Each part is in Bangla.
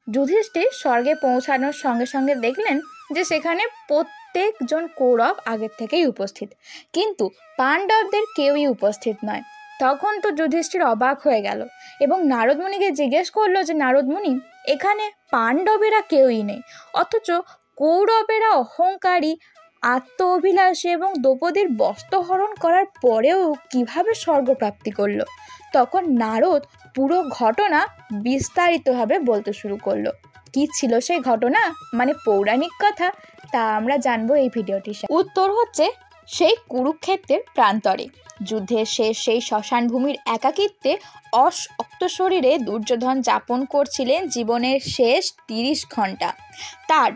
যুধিষ্ঠির স্বর্গে পৌঁছানোর সঙ্গে সঙ্গে দেখলেন যে সেখানে প্রত্যেকজন কৌরব আগের থেকেই উপস্থিত, কিন্তু পাণ্ডবদের কেউই উপস্থিত নয়। তখন তো যুধিষ্ঠির অবাক হয়ে গেল এবং নারদ মুনিকে জিজ্ঞেস করলো যে নারদ মুনি, এখানে পাণ্ডবেরা কেউই নেই, অথচ কৌরবেরা অহংকারী, আত্ম অভিলাষী এবং দ্রৌপদীর বস্ত্রহরণ করার পরেও কিভাবে স্বর্গপ্রাপ্তি করলো? তখন নারদ পুরো ঘটনা বিস্তারিতভাবে বলতে শুরু করলো। কি ছিল সেই ঘটনা, মানে পৌরাণিক কথা, তা আমরা জানবো এই ভিডিওটি। উত্তর হচ্ছে সেই কুরুক্ষেত্রের প্রান্তরে যুদ্ধের শেষ সেই শ্মশান ভূমির একাকিত্বে অশক্ত শরীরে দুর্যোধন যাপন করছিলেন জীবনের শেষ 30 ঘন্টা। তার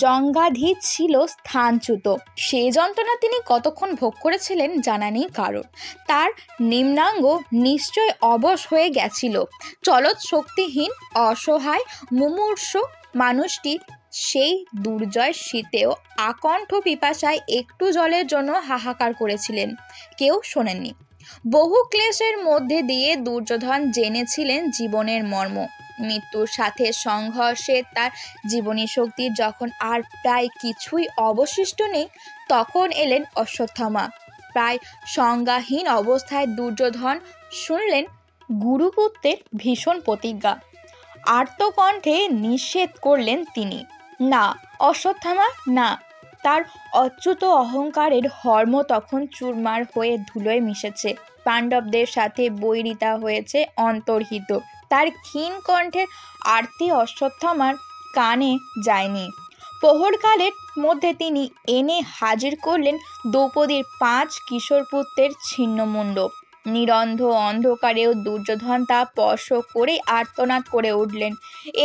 জঙ্ঘাধি ছিল স্থানচ্যুত। সে যন্ত্রণা তিনি কতক্ষণ ভোগ করেছিলেন জানা নেই কারণ। তার নিম্নাঙ্গ নিশ্চয় অবশ হয়ে গেছিল। চলৎ শক্তিহীন অসহায় মুমূর্ষ মানুষটি সেই দুর্জয় শীতেও আকণ্ঠ পিপাসায় একটু জলের জন্য হাহাকার করেছিলেন। কেউ শোনেননি। বহু ক্লেশের মধ্যে দিয়ে দুর্যোধন জেনেছিলেন জীবনের মর্ম। মৃত্যুর সাথে সংঘর্ষে তার জীবনী শক্তির যখন আর প্রায় কিছুই অবশিষ্ট নেই, তখন এলেন অশ্বত্থামা। প্রায় সংজ্ঞাহীন অবস্থায় দুর্যোধন শুনলেন গুরুপুত্রের ভীষণ প্রতিজ্ঞা। আর্তকণ্ঠে নিষেধ করলেন তিনি, না অশ্বত্থামা না। তার অচ্যুত অহংকারের হর্ম তখন চুরমার হয়ে ধুলোয় মিশেছে। পাণ্ডবদের সাথে বৈরিতা হয়েছে অন্তর্হিত। তার ক্ষীণ কণ্ঠের আরতি অশ্বত্থামার কানে যায়নি। প্রহরকালের মধ্যে তিনি এনে হাজির করলেন দ্রৌপদীর 5 কিশোর পুত্রের ছিন্নমুণ্ড। নিরন্ধ অন্ধকারেও দুর্যোধন তা স্পর্শ করে আর্তনাদ করে উঠলেন,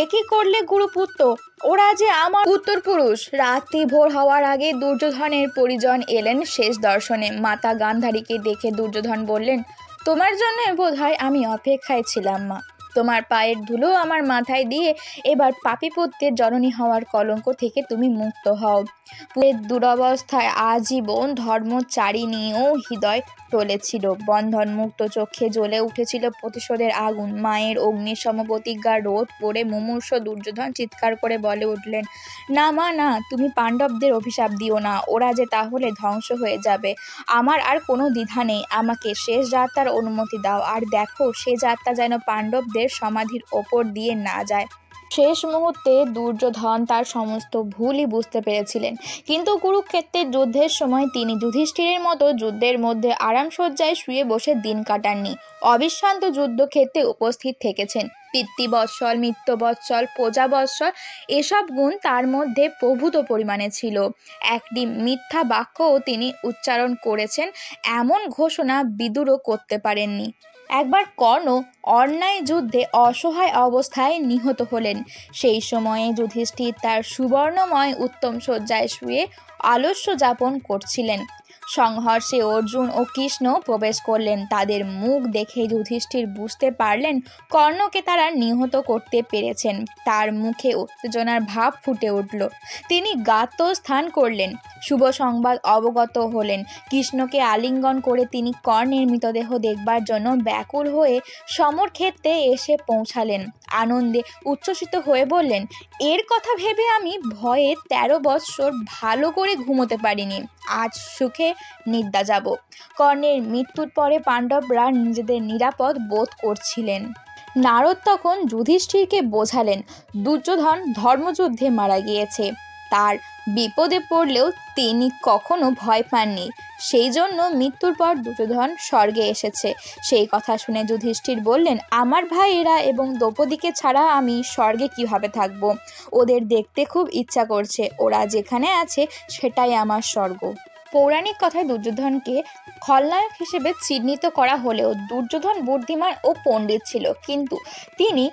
এ কি করলে গুরুপুত্র? ওরা যে আমার উত্তরপুরুষ। রাত্রি ভোর হওয়ার আগে দুর্যোধনের পরিজন এলেন শেষ দর্শনে। মাতা গান্ধারীকে দেখে দুর্যোধন বললেন, তোমার জন্য বোধহয় আমি অপেক্ষায় ছিলাম মা। তোমার পায়ের ধুলো আমার মাথায় দিয়ে এবার পাপী পুত্রের জননী হওয়ার কলঙ্ক থেকে তুমি মুক্ত হও। পুরের দুরবস্থায় আজীবন ধর্মচারিণীও হৃদয় টলেছিল। বন্ধন মুক্ত চোখে জ্বলে উঠেছিল প্রতিশোধের আগুন। মায়ের অগ্নিসম প্রতিজ্ঞা রোধ করে মুমূর্ষ দুর্যোধন চিৎকার করে বলে উঠলেন, না মা না, তুমি পাণ্ডবদের অভিশাপ দিও না, ওরা যে তাহলে ধ্বংস হয়ে যাবে। আমার আর কোনো দ্বিধা নেই, আমাকে শেষ যাত্রার অনুমতি দাও। আর দেখো, সে যাত্রা যেন পাণ্ডবদের সমাধির ওপর দিয়ে না যায়। শেষ মুহূর্তে দুর্যোধন তার সমস্ত ভুলই বুঝতে পেরেছিলেন, কিন্তু কুরুক্ষেত্রের যুদ্ধের সময় তিনি যুধিষ্ঠিরের মতো যুদ্ধের মধ্যে আরামসজ্জায় শুয়ে বসে দিন কাটাননি। অবিশ্রান্ত যুদ্ধক্ষেত্রে উপস্থিত থেকেছেন। পিতৃবৎসল, মিত্রবৎসল, প্রজাবৎসল এসব গুণ তার মধ্যে প্রভূত পরিমাণে ছিল। একটি মিথ্যা বাক্যও তিনি উচ্চারণ করেছেন এমন ঘোষণা বিদুরও করতে পারেননি। একবার কর্ণ অন্যায় যুদ্ধে অসহায় অবস্থায় নিহত হলেন। সেই সময়ে যুধিষ্ঠির তার সুবর্ণময় উত্তম শয্যায় শুয়ে আলস্য যাপন করছিলেন। সংঘর্ষে অর্জুন ও কৃষ্ণ প্রবেশ করলেন। তাদের মুখ দেখে যুধিষ্ঠির বুঝতে পারলেন কর্ণকে তারা নিহত করতে পেরেছেন। তার মুখে উত্তেজনার ভাব ফুটে উঠল। তিনি গাত্রস্থান করলেন। শুভ সংবাদ অবগত হলেন। কৃষ্ণকে আলিঙ্গন করে তিনি কর্ণের মৃতদেহ দেখবার জন্য ব্যাকুল হয়ে সমরক্ষেত্রে এসে পৌঁছালেন। আনন্দে উচ্ছ্বসিত হয়ে বললেন, এর কথা ভেবে আমি ভয়ে 13 বৎসর ভালো করে ঘুমোতে পারিনি। আজ সুখে নিদ্রা যাব। কর্ণের মৃত্যুর পরে পাণ্ডবরা নিজেদের নিরাপদ বোধ করছিলেন। নারদ তখন যুধিষ্ঠিরকে বোঝালেন, দুর্যোধন ধর্মযুদ্ধে মারা গিয়েছে। তার বিপদে পড়লেও তিনি কখনো ভয় পাননি। সেই জন্য মৃত্যুর পর দুর্যোধন স্বর্গে এসেছে। সেই কথা শুনে যুধিষ্ঠির বললেন, আমার ভাইয়েরা এবং দ্রৌপদীকে ছাড়া আমি স্বর্গে কিভাবে থাকব? ওদের দেখতে খুব ইচ্ছা করছে। ওরা যেখানে আছে সেটাই আমার স্বর্গ। পৌরাণিক কথায় দুর্যোধনকে খলনায়ক হিসেবে চিহ্নিত করা হলেও দুর্যোধন বুদ্ধিমান ও পণ্ডিত ছিল, কিন্তু তিনি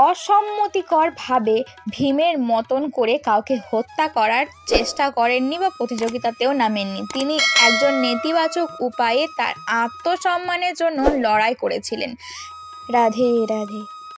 অসম্মতিকরভাবে ভীমের মতন করে কাউকে হত্যা করার চেষ্টা করেননি বা প্রতিযোগিতাতেও নামেননি। তিনি একজন নেতিবাচক উপায়ে তার আত্মসম্মানের জন্য লড়াই করেছিলেন। রাধে রাধে।